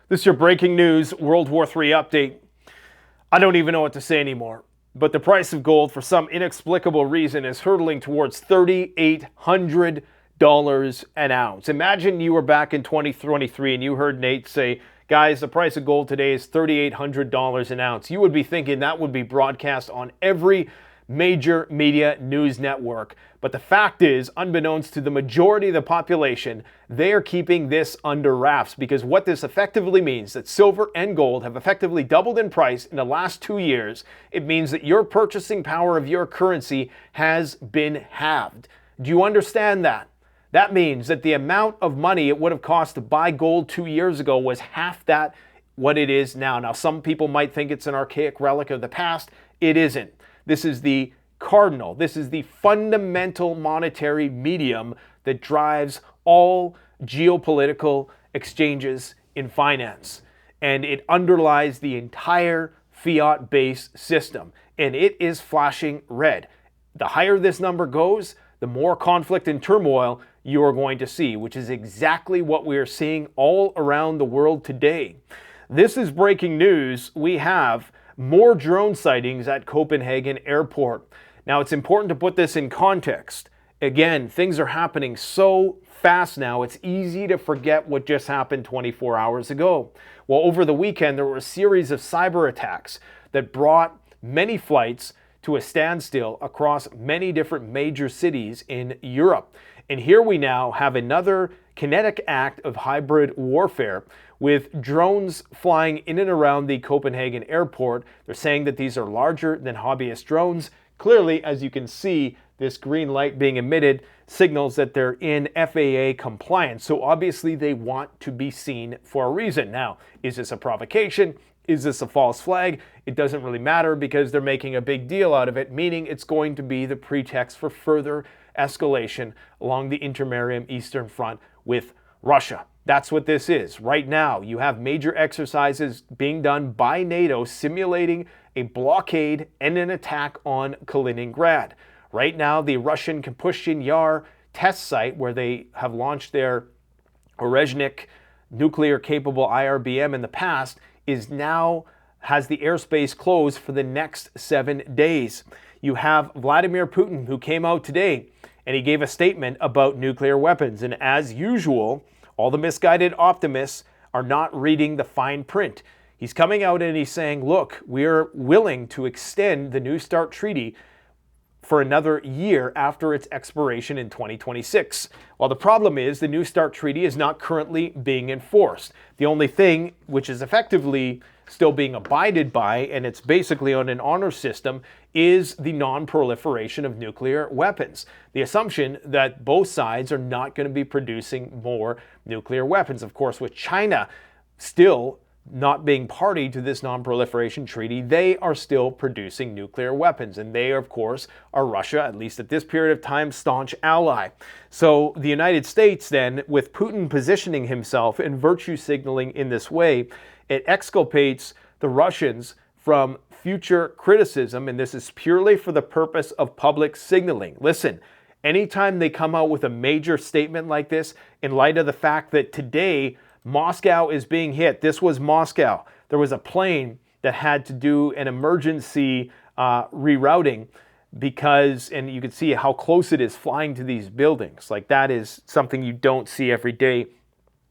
This is your breaking news World War III update. I don't even know what to say anymore, but the price of gold, for some inexplicable reason, is hurtling towards $3,800 an ounce. Imagine you were back in 2023 and you heard Nate say, guys, the price of gold today is $3,800 an ounce. You would be thinking that would be broadcast on every major media news network. But the fact is, unbeknownst to the majority of the population, they are keeping this under wraps, because what this effectively means, that silver and gold have effectively doubled in price in the last 2 years. It means that your purchasing power of your currency has been halved. Do you understand that? That means that the amount of money it would have cost to buy gold 2 years ago was half that what it is now. Now, some people might think it's an archaic relic of the past. It isn't. This is the cardinal. This is the fundamental monetary medium that drives all geopolitical exchanges in finance. And it underlies the entire fiat-based system. And it is flashing red. The higher this number goes, the more conflict and turmoil you are going to see, which is exactly what we are seeing all around the world today. This is breaking news. We have more drone sightings at Copenhagen Airport. Now, it's important to put this in context. Again, things are happening so fast now, it's easy to forget what just happened 24 hours ago. Well, over the weekend, there were a series of cyber attacks that brought many flights to a standstill across many different major cities in Europe. And here we now have another kinetic act of hybrid warfare with drones flying in and around the Copenhagen airport. They're saying that these are larger than hobbyist drones. Clearly, as you can see, this green light being emitted signals that they're in FAA compliance. So obviously they want to be seen for a reason. Now, is this a provocation? Is this a false flag? It doesn't really matter, because they're making a big deal out of it, meaning it's going to be the pretext for further escalation along the Intermarium Eastern Front with Russia. That's what this is. Right now, you have major exercises being done by NATO simulating a blockade and an attack on Kaliningrad. Right now, the Russian Kapustin Yar test site, where they have launched their Orezhnik nuclear-capable IRBM in the past, has the airspace closed for the next 7 days. You have Vladimir Putin, who came out today and he gave a statement about nuclear weapons. And as usual, all the misguided optimists are not reading the fine print. He's coming out and he's saying, look, we're willing to extend the New START treaty for another year after its expiration in 2026. Well, the problem is the New START treaty is not currently being enforced. The only thing which is effectively still being abided by, and it's basically on an honor system, is the non-proliferation of nuclear weapons. The assumption that both sides are not going to be producing more nuclear weapons. Of course, with China still not being party to this non-proliferation treaty, they are still producing nuclear weapons. And they, of course, are Russia, at least at this period of time, staunch ally. So the United States then, with Putin positioning himself and virtue signaling in this way, it exculpates the Russians from future criticism, and this is purely for the purpose of public signaling. Listen, anytime they come out with a major statement like this, in light of the fact that today Moscow is being hit. This was Moscow. There was a plane that had to do an emergency rerouting because, and you can see how close it is flying to these buildings. Like, that is something you don't see every day.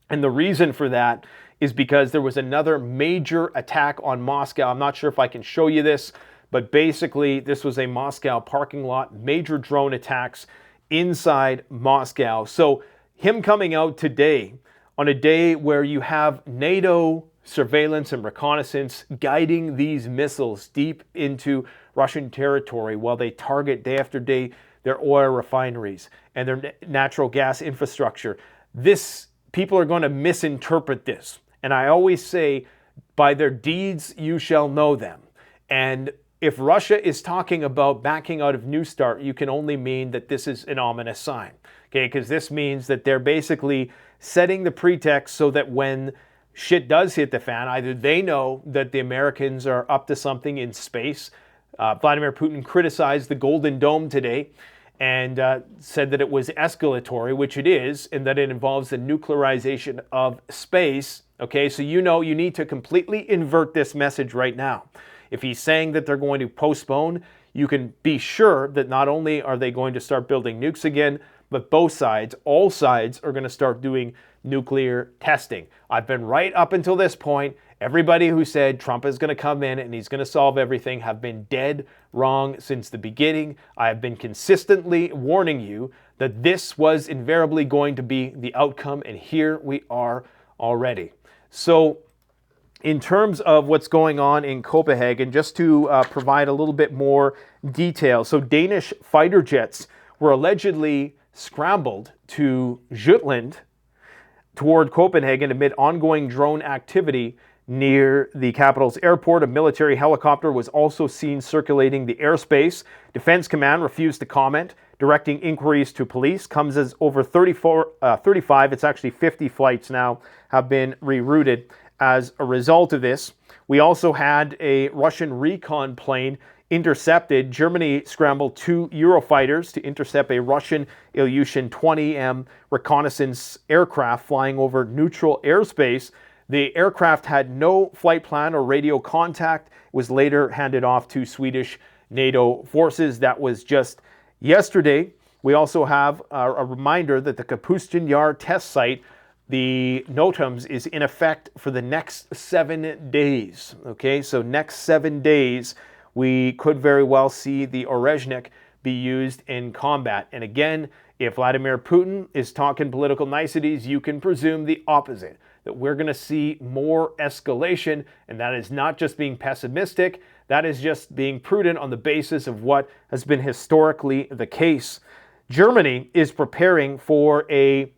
And the reason for that is because there was another major attack on Moscow. I'm not sure if I can show you this, but basically this was a Moscow parking lot, major drone attacks inside Moscow. So him coming out today, on a day where you have NATO surveillance and reconnaissance guiding these missiles deep into Russian territory while they target day after day their oil refineries and their natural gas infrastructure. People are going to misinterpret this. And I always say, by their deeds you shall know them. And if Russia is talking about backing out of New START, you can only mean that this is an ominous sign. Okay, because this means that they're basically setting the pretext so that when shit does hit the fan, either they know that the Americans are up to something in space. Vladimir Putin criticized the Golden Dome today and said that it was escalatory, which it is, and that it involves the nuclearization of space. Okay, so you know you need to completely invert this message right now. If he's saying that they're going to postpone, you can be sure that not only are they going to start building nukes again, but both sides, all sides, are going to start doing nuclear testing. I've been right up until this point. Everybody who said Trump is going to come in and he's going to solve everything have been dead wrong since the beginning. I have been consistently warning you that this was invariably going to be the outcome, and here we are already. So in terms of what's going on in Copenhagen, just to provide a little bit more detail. So Danish fighter jets were allegedly scrambled to Jutland toward Copenhagen amid ongoing drone activity near the capital's airport. A military helicopter was also seen circulating the airspace. Defense Command refused to comment, directing inquiries to police. Comes as over 35, it's actually 50 flights now, have been rerouted as a result of this. We also had a Russian recon plane intercepted. Germany scrambled 2 Eurofighters to intercept a Russian Ilyushin 20M reconnaissance aircraft flying over neutral airspace. The aircraft had no flight plan or radio contact. It was later handed off to Swedish NATO forces. That was just yesterday. We also have a reminder that the Kapustin Yar test site, the NOTAMs, is in effect for the next 7 days. Okay, so next 7 days, we could very well see the Orezhnik be used in combat. And again, if Vladimir Putin is talking political niceties, you can presume the opposite, that we're going to see more escalation, and that is not just being pessimistic, that is just being prudent on the basis of what has been historically the case. Germany is preparing for a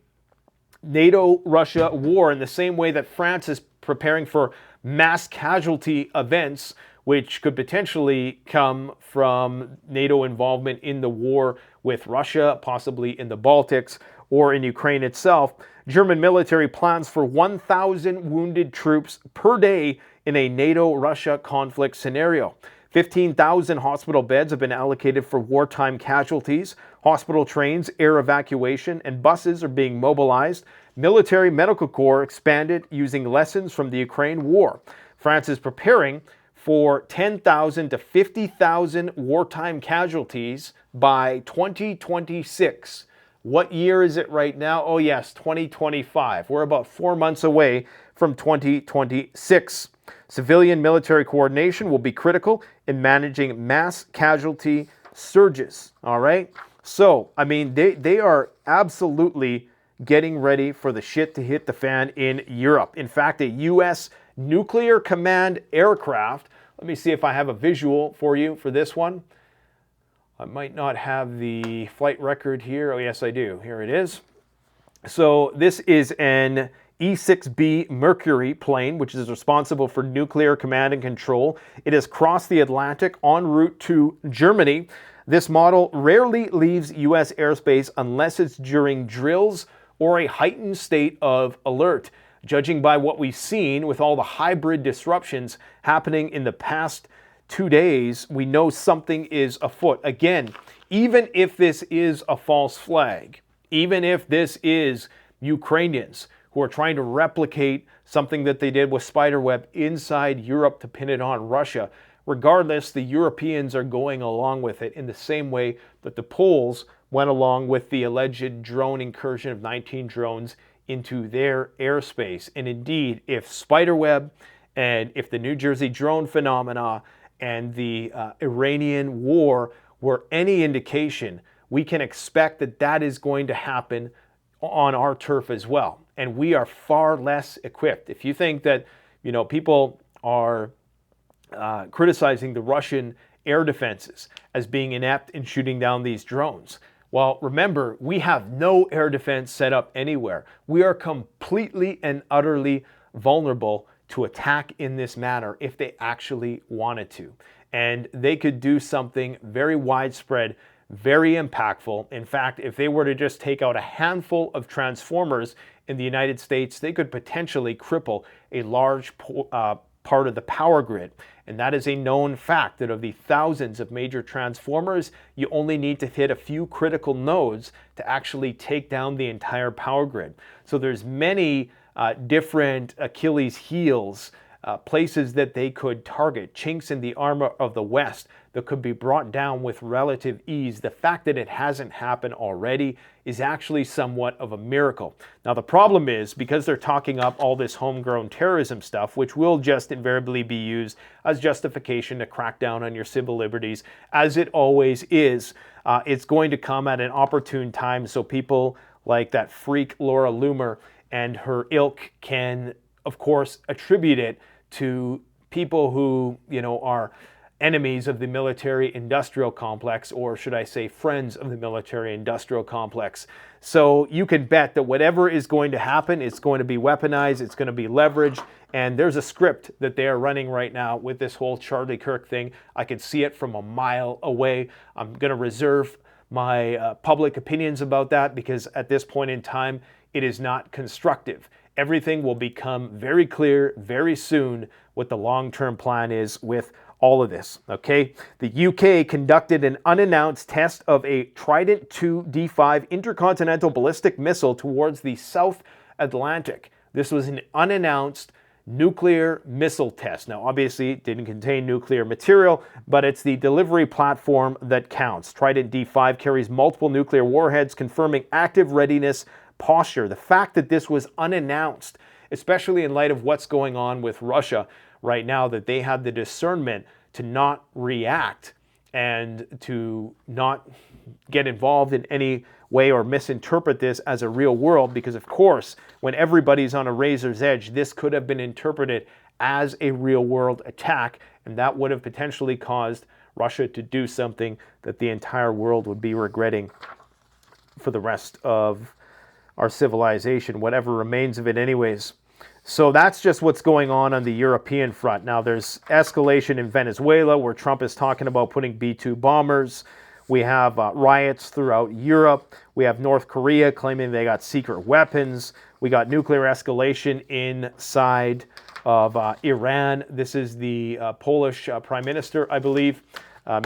NATO-Russia war in the same way that France is preparing for mass casualty events, which could potentially come from NATO involvement in the war with Russia, possibly in the Baltics or in Ukraine itself. German military plans for 1,000 wounded troops per day in a NATO-Russia conflict scenario. 15,000 hospital beds have been allocated for wartime casualties. Hospital trains, air evacuation, and buses are being mobilized. Military medical corps expanded using lessons from the Ukraine war. France is preparing for 10,000 to 50,000 wartime casualties by 2026. What year is it right now? Oh yes, 2025. We're about 4 months away from 2026. Civilian military coordination will be critical in managing mass casualty surges. All right? So, I mean, they are absolutely getting ready for the shit to hit the fan in Europe. In fact, a U.S. nuclear command aircraft. Let me see if I have a visual for you for this one. I might not have the flight record here. Oh, yes, I do. Here it is. So this is an E-6B Mercury plane, which is responsible for nuclear command and control. It has crossed the Atlantic en route to Germany. This model rarely leaves U.S. airspace unless it's during drills or a heightened state of alert. Judging by what we've seen with all the hybrid disruptions happening in the past 2 days, we know something is afoot. Again, even if this is a false flag, even if this is Ukrainians who are trying to replicate something that they did with Spiderweb inside Europe to pin it on Russia, regardless, the Europeans are going along with it in the same way that the Poles went along with the alleged drone incursion of 19 drones into their airspace. And indeed, if Spiderweb and if the New Jersey drone phenomena and the Iranian war were any indication, we can expect that that is going to happen on our turf as well. And we are far less equipped. If you think that, you know, people are criticizing the Russian air defenses as being inept in shooting down these drones, well, remember, we have no air defense set up anywhere. We are completely and utterly vulnerable to attack in this manner if they actually wanted to. And they could do something very widespread, very impactful. In fact, if they were to just take out a handful of transformers in the United States, they could potentially cripple a large part of the power grid. And that is a known fact, that of the thousands of major transformers, you only need to hit a few critical nodes to actually take down the entire power grid. So there's many different Achilles heels, places that they could target, chinks in the armor of the West that could be brought down with relative ease. The fact that it hasn't happened already is actually somewhat of a miracle. Now, the problem is, because they're talking up all this homegrown terrorism stuff, which will just invariably be used as justification to crack down on your civil liberties, as it always is, it's going to come at an opportune time so people like that freak Laura Loomer and her ilk can, of course, attribute it to people who, are enemies of the military-industrial complex, or should I say friends of the military-industrial complex. So you can bet that whatever is going to happen, it's going to be weaponized, it's going to be leveraged, and there's a script that they are running right now with this whole Charlie Kirk thing. I can see it from a mile away. I'm going to reserve my public opinions about that because at this point in time, it is not constructive. Everything will become very clear very soon what the long-term plan is with all of this, okay? The UK conducted an unannounced test of a Trident II D5 intercontinental ballistic missile towards the South Atlantic. This was an unannounced nuclear missile test. Now, obviously, it didn't contain nuclear material, but it's the delivery platform that counts. Trident D5 carries multiple nuclear warheads, confirming active readiness posture. The fact that this was unannounced, especially in light of what's going on with Russia right now, that they had the discernment to not react and to not get involved in any way or misinterpret this as a real world, because of course, when everybody's on a razor's edge, this could have been interpreted as a real world attack, and that would have potentially caused Russia to do something that the entire world would be regretting for the rest of our civilization, whatever remains of it anyways. So that's just what's going on the European front. Now there's escalation in Venezuela where Trump is talking about putting B-2 bombers. We have riots throughout Europe. We have North Korea claiming they got secret weapons. We got nuclear escalation inside of Iran. This is the Polish Prime Minister, I believe,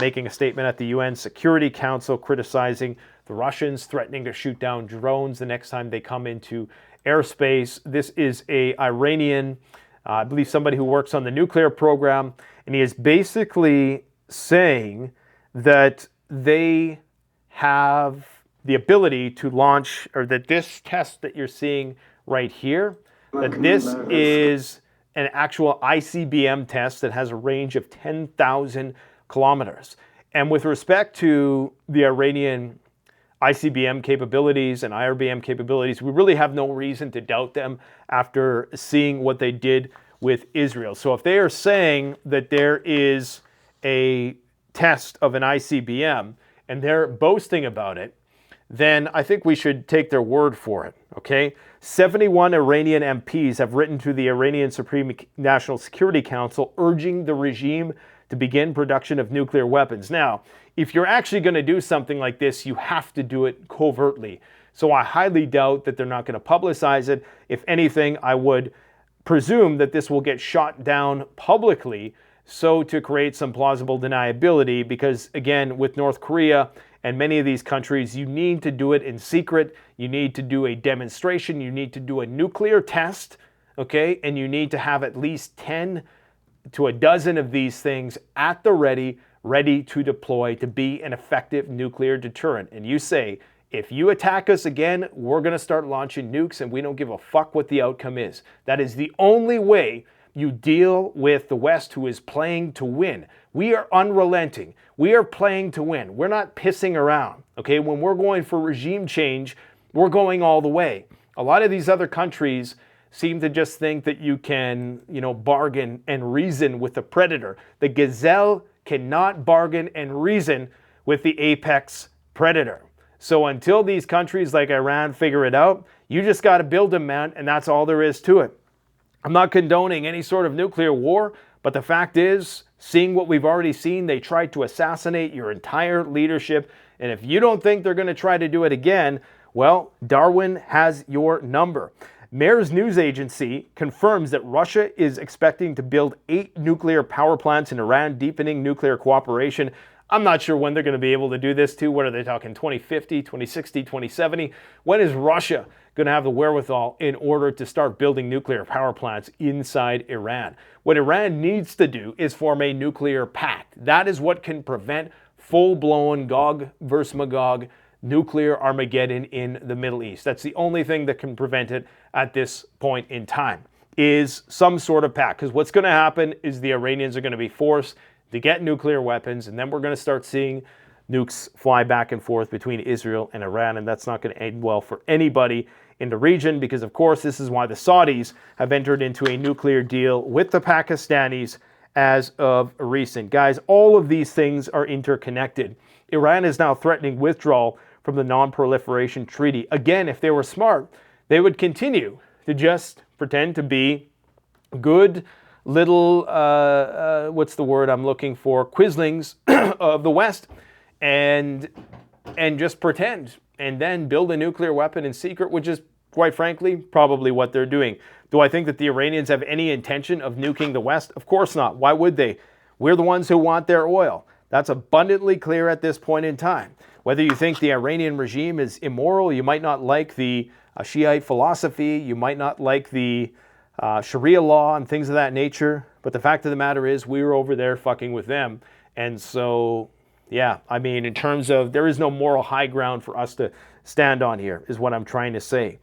making a statement at the UN Security Council criticizing the Russians, threatening to shoot down drones the next time they come into airspace. This is a Iranian, I believe somebody who works on the nuclear program, and he is basically saying that they have the ability to launch, or that this test that you're seeing right here, that this is an actual ICBM test that has a range of 10,000 kilometers. And with respect to the Iranian ICBM capabilities and IRBM capabilities, we really have no reason to doubt them after seeing what they did with Israel. So if they are saying that there is a test of an ICBM and they're boasting about it, then I think we should take their word for it, okay? 71 Iranian MPs have written to the Iranian Supreme National Security Council urging the regime to begin production of nuclear weapons. Now, if you're actually going to do something like this, you have to do it covertly. So I highly doubt that they're not going to publicize it. If anything, I would presume that this will get shot down publicly, so to create some plausible deniability, because again, with North Korea and many of these countries, you need to do it in secret. You need to do a demonstration. You need to do a nuclear test, okay? And you need to have at least 10 to a dozen of these things at the ready to deploy to be an effective nuclear deterrent. And you say, if you attack us again, we're going to start launching nukes and we don't give a fuck what the outcome is. That is the only way you deal with the West, who is playing to win. We are unrelenting. We are playing to win. We're not pissing around, okay? When we're going for regime change, we're going all the way. A lot of these other countries seem to just think that you can, bargain and reason with the predator. The gazelle cannot bargain and reason with the apex predator. So until these countries like Iran figure it out, you just got to build them, man, and that's all there is to it. I'm not condoning any sort of nuclear war, but the fact is, seeing what we've already seen, they tried to assassinate your entire leadership, and if you don't think they're going to try to do it again, well, Darwin has your number. Mayor's news agency confirms that Russia is expecting to build 8 nuclear power plants in Iran, deepening nuclear cooperation. I'm not sure when they're going to be able to do this too. What are they talking, 2050, 2060, 2070? When is Russia going to have the wherewithal in order to start building nuclear power plants inside Iran. What Iran needs to do is form a nuclear pact. That is what can prevent full-blown Gog versus Magog nuclear Armageddon in the Middle East. That's the only thing that can prevent it at this point in time, is some sort of pact. Because what's going to happen is the Iranians are going to be forced to get nuclear weapons, and then we're going to start seeing nukes fly back and forth between Israel and Iran, and that's not going to end well for anybody in the region, because of course this is why the Saudis have entered into a nuclear deal with the Pakistanis as of recent. Guys, all of these things are interconnected. Iran is now threatening withdrawal from the Non-Proliferation Treaty. Again, if they were smart, they would continue to just pretend to be good little, what's the word I'm looking for, quislings of the West, and just pretend, and then build a nuclear weapon in secret, which is, quite frankly, probably what they're doing. Do I think that the Iranians have any intention of nuking the West? Of course not. Why would they? We're the ones who want their oil. That's abundantly clear at this point in time. Whether you think the Iranian regime is immoral, you might not like the Shiite philosophy, you might not like the Sharia law and things of that nature, but the fact of the matter is we were over there fucking with them. And so, yeah, I mean, in terms of, there is no moral high ground for us to stand on here, is what I'm trying to say.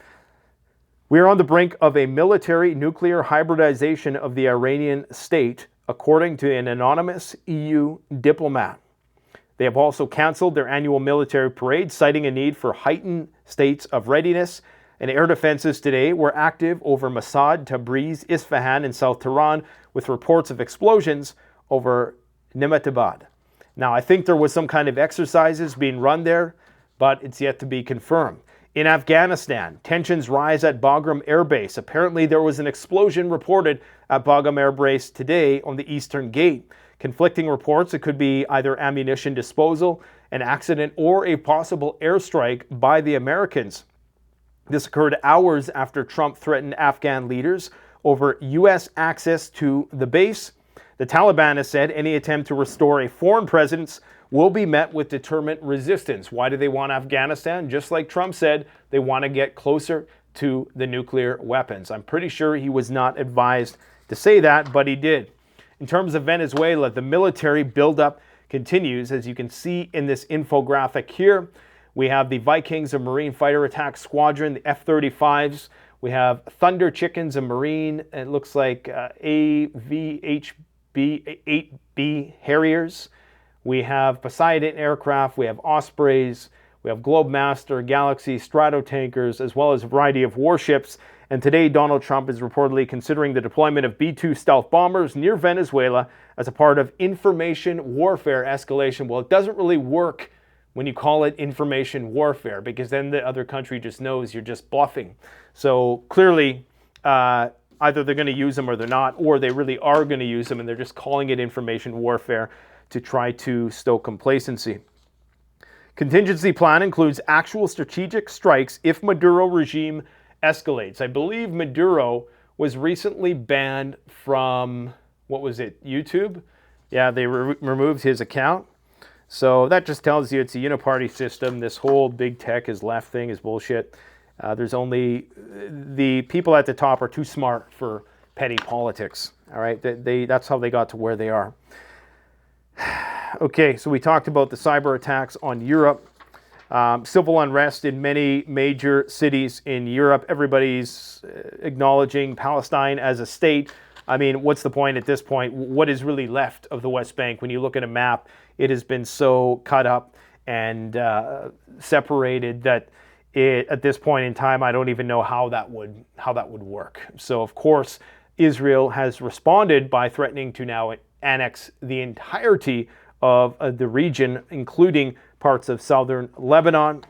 We are on the brink of a military nuclear hybridization of the Iranian state, according to an anonymous EU diplomat. They have also canceled their annual military parade, citing a need for heightened states of readiness. And air defenses today were active over Masad, Tabriz, Isfahan, and South Tehran, with reports of explosions over Nimatabad. Now, I think there was some kind of exercises being run there, but it's yet to be confirmed. In Afghanistan, tensions rise at Bagram Air Base. Apparently, there was an explosion reported at Bagram Air Base today on the Eastern Gate. Conflicting reports, it could be either ammunition disposal, an accident, or a possible airstrike by the Americans. This occurred hours after Trump threatened Afghan leaders over U.S. access to the base. The Taliban has said any attempt to restore a foreign presence will be met with determined resistance. Why do they want Afghanistan? Just like Trump said, they want to get closer to the nuclear weapons. I'm pretty sure he was not advised to say that, but he did. In terms of Venezuela, the military buildup continues, as you can see in this infographic here. We have the Vikings, a Marine Fighter Attack Squadron, the F-35s. We have Thunder Chickens, a Marine, it looks like AVHB-8B Harriers. We have Poseidon aircraft, we have Ospreys, we have Globemaster, Galaxy, Stratotankers, as well as a variety of warships. And today, Donald Trump is reportedly considering the deployment of B-2 stealth bombers near Venezuela as a part of information warfare escalation. Well, it doesn't really work when you call it information warfare, because then the other country just knows you're just bluffing. So clearly, either they're going to use them or they're not, or they really are going to use them and they're just calling it information warfare to try to stoke complacency. Contingency plan includes actual strategic strikes if Maduro regime escalates. I believe Maduro was recently banned from, what was it, YouTube? Yeah, they removed his account. So that just tells you it's a uniparty system. This whole big tech is left thing is bullshit. There's only, the people at the top are too smart for petty politics. All right, that's how they got to where they are. Okay, so we talked about the cyber attacks on Europe. Civil unrest in many major cities in Europe. Everybody's acknowledging Palestine as a state. I mean, what's the point at this point? What is really left of the West Bank? When you look at a map, it has been so cut up and separated that at this point in time, I don't even know how that would work. So, of course, Israel has responded by threatening to now annex the entirety of the region, including parts of southern Lebanon.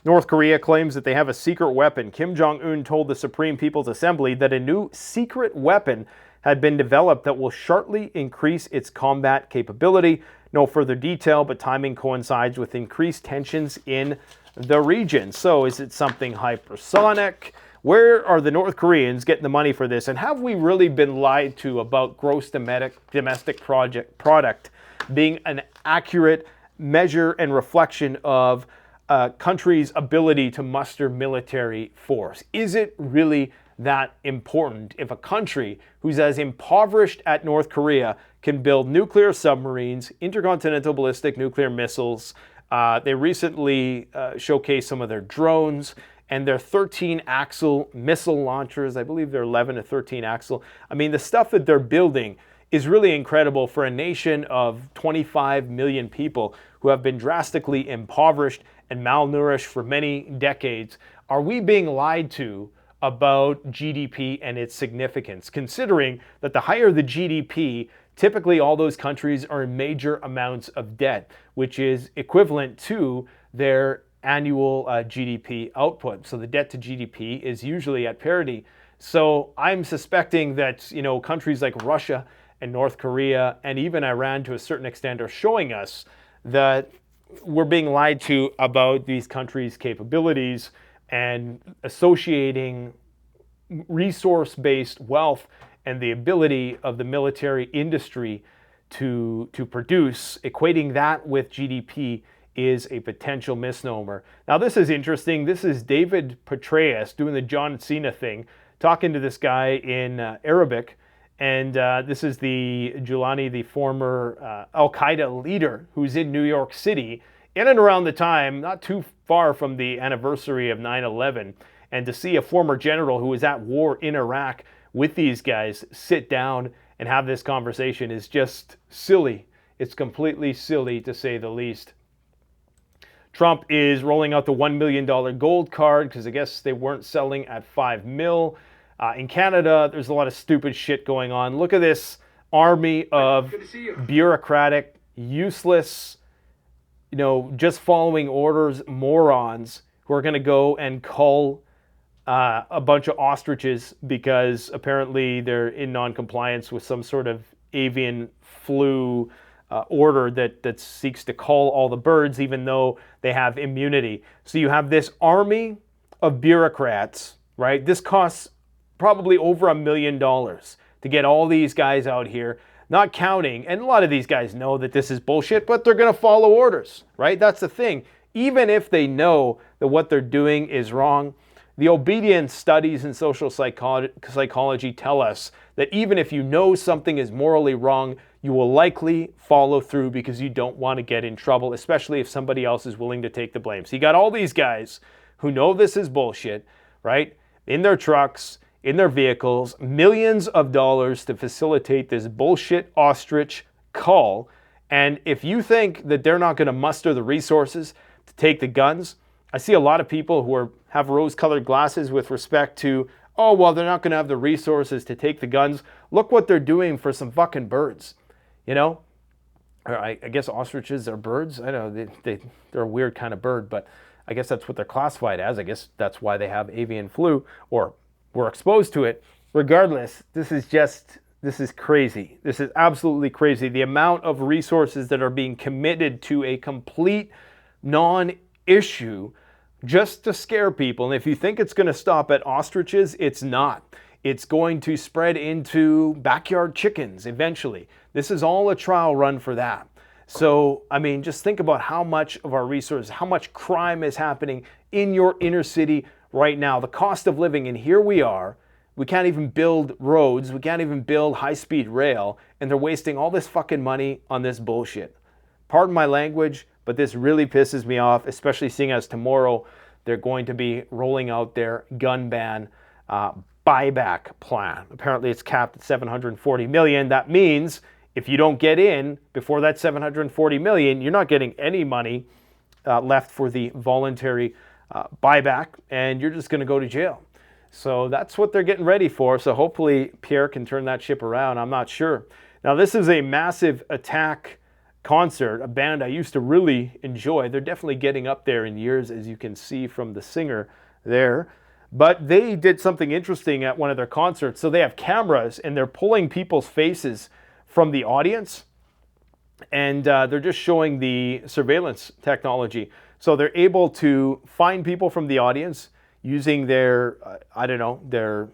North Korea claims that they have a secret weapon. Kim Jong-un told the Supreme People's Assembly that a new secret weapon had been developed that will sharply increase its combat capability. No further detail, but timing coincides with increased tensions in the region. So is it something hypersonic? Where are the North Koreans getting the money for this? And have we really been lied to about gross domestic product being an accurate measure and reflection of a country's ability to muster military force? Is it really that important if a country who's as impoverished as North Korea can build nuclear submarines, intercontinental ballistic nuclear missiles? They recently showcased some of their drones and their 13-axle missile launchers. I believe they're 11 to 13-axle. I mean, the stuff that they're building is really incredible for a nation of 25 million people who have been drastically impoverished and malnourished for many decades. Are we being lied to about GDP and its significance, considering that the higher the GDP, typically all those countries are in major amounts of debt, which is equivalent to their annual GDP output. So the debt to GDP is usually at parity. So I'm suspecting that, countries like Russia and North Korea and even Iran to a certain extent are showing us that we're being lied to about these countries' capabilities and associating resource-based wealth and the ability of the military industry to produce, equating that with GDP is a potential misnomer. Now, this is interesting. This is David Petraeus doing the John Cena thing, talking to this guy in Arabic. And this is the Julani, the former Al-Qaeda leader who's in New York City in and around the time, not too far from the anniversary of 9/11. And to see a former general who was at war in Iraq with these guys sit down and have this conversation is just silly. It's completely silly, to say the least. Trump is rolling out the $1 million gold card because I guess they weren't selling at $5 million. In Canada, there's a lot of stupid shit going on. Look at this army of bureaucratic, useless, just following orders morons who are going to go and cull a bunch of ostriches because apparently they're in non-compliance with some sort of avian flu order that seeks to cull all the birds even though they have immunity. So you have this army of bureaucrats, right? This costs probably over $1 million to get all these guys out here, not counting, and a lot of these guys know that this is bullshit, but they're going to follow orders, right? That's the thing. Even if they know that what they're doing is wrong, the obedience studies in social psychology tell us that even if you know something is morally wrong, you will likely follow through because you don't want to get in trouble, especially if somebody else is willing to take the blame. So you got all these guys who know this is bullshit, right? In their trucks, in their vehicles, millions of dollars to facilitate this bullshit ostrich cull. And if you think that they're not going to muster the resources to take the guns, I see a lot of people who have rose-colored glasses with respect to, oh, well, they're not going to have the resources to take the guns. Look what they're doing for some fucking birds, I guess ostriches are birds. I know they're a weird kind of bird, but I guess that's what they're classified as. I guess that's why they have avian flu or were exposed to it. Regardless, this is crazy. This is absolutely crazy. The amount of resources that are being committed to a complete non-issue just to scare people. And if you think it's going to stop at ostriches, it's not. It's going to spread into backyard chickens eventually. This is all a trial run for that. So, just think about how much of our resources, how much crime is happening in your inner city right now. The cost of living, and here we are. We can't even build roads. We can't even build high-speed rail. And they're wasting all this fucking money on this bullshit. Pardon my language, but this really pisses me off, especially seeing as tomorrow they're going to be rolling out their gun ban buyback plan. Apparently it's capped at $740 million. That means if you don't get in before that $740 million, you're not getting any money left for the voluntary buyback, and you're just going to go to jail. So that's what they're getting ready for. So hopefully Pierre can turn that ship around. I'm not sure. Now, this is a massive Attack concert, a band I used to really enjoy. They're definitely getting up there in years, as you can see from the singer there. But they did something interesting at one of their concerts. So they have cameras, and they're pulling people's faces from the audience, and they're just showing the surveillance technology. So they're able to find people from the audience using their, their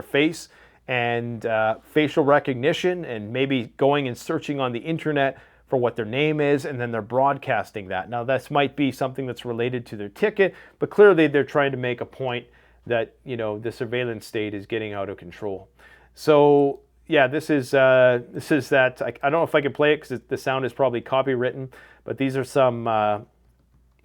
face and facial recognition, and maybe going and searching on the internet for what their name is, and then they're broadcasting that. Now, this might be something that's related to their ticket, but clearly they're trying to make a point that, you know, the surveillance state is getting out of control. So yeah, this is that. I don't know if I can play it because the sound is probably copywritten, but these are some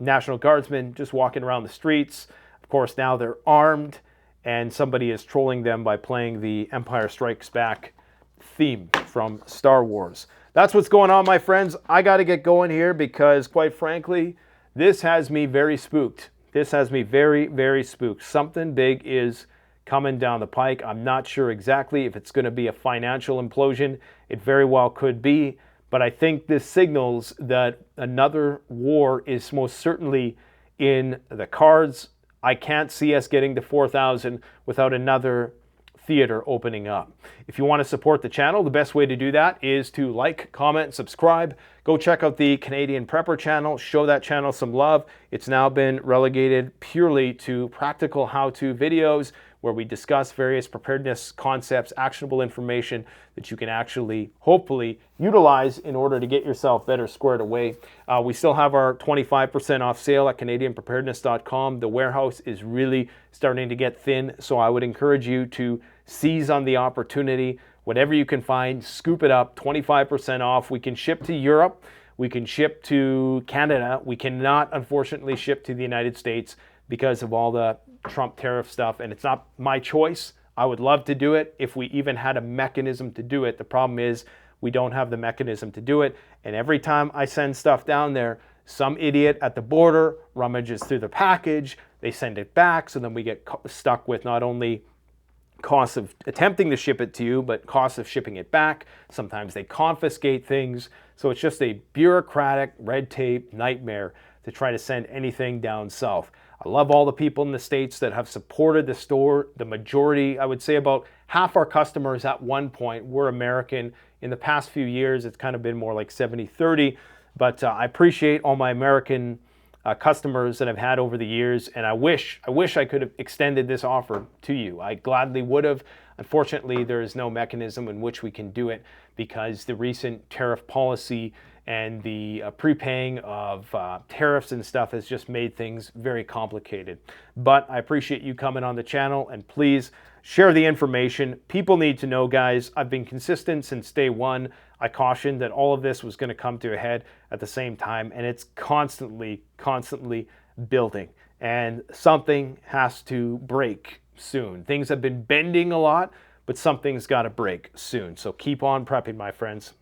National Guardsmen just walking around the streets. Of course, now they're armed, and somebody is trolling them by playing the Empire Strikes Back theme from Star Wars. That's what's going on, my friends. I got to get going here because, quite frankly, this has me very spooked. This has me very, very spooked. Something big is coming down the pike. I'm not sure exactly if it's going to be a financial implosion. It very well could be. But I think this signals that another war is most certainly in the cards. I can't see us getting to 4,000 without another theater opening up. If you want to support the channel, the best way to do that is to like, comment, subscribe. Go check out the Canadian Prepper channel. Show that channel some love. It's now been relegated purely to practical how-to videos where we discuss various preparedness concepts, actionable information that you can actually, hopefully, utilize in order to get yourself better squared away. We still have our 25% off sale at CanadianPreparedness.com. The warehouse is really starting to get thin, so I would encourage you to seize on the opportunity. Whatever you can find, scoop it up, 25% off. We can ship to Europe. We can ship to Canada. We cannot, unfortunately, ship to the United States because of all the Trump tariff stuff, and it's not my choice. I would love to do it if we even had a mechanism to do it. The problem is we don't have the mechanism to do it, and every time I send stuff down there, some idiot at the border rummages through the package, they send it back, so then we get stuck with not only costs of attempting to ship it to you, but costs of shipping it back. Sometimes they confiscate things, so it's just a bureaucratic red tape nightmare to try to send anything down south. I love all the people in the States that have supported the store. The majority, I would say about half our customers at one point were American. In the past few years, it's kind of been more like 70-30. But I appreciate all my American customers that I've had over the years, and I wish I could have extended this offer to you. I gladly would have. Unfortunately, there is no mechanism in which we can do it because the recent tariff policy and the prepaying of tariffs and stuff has just made things very complicated. But I appreciate you coming on the channel, and please share the information. People need to know, guys. I've been consistent since day one. I cautioned that all of this was going to come to a head at the same time, and it's constantly building. And something has to break soon. Things have been bending a lot, but something's got to break soon. So keep on prepping, my friends.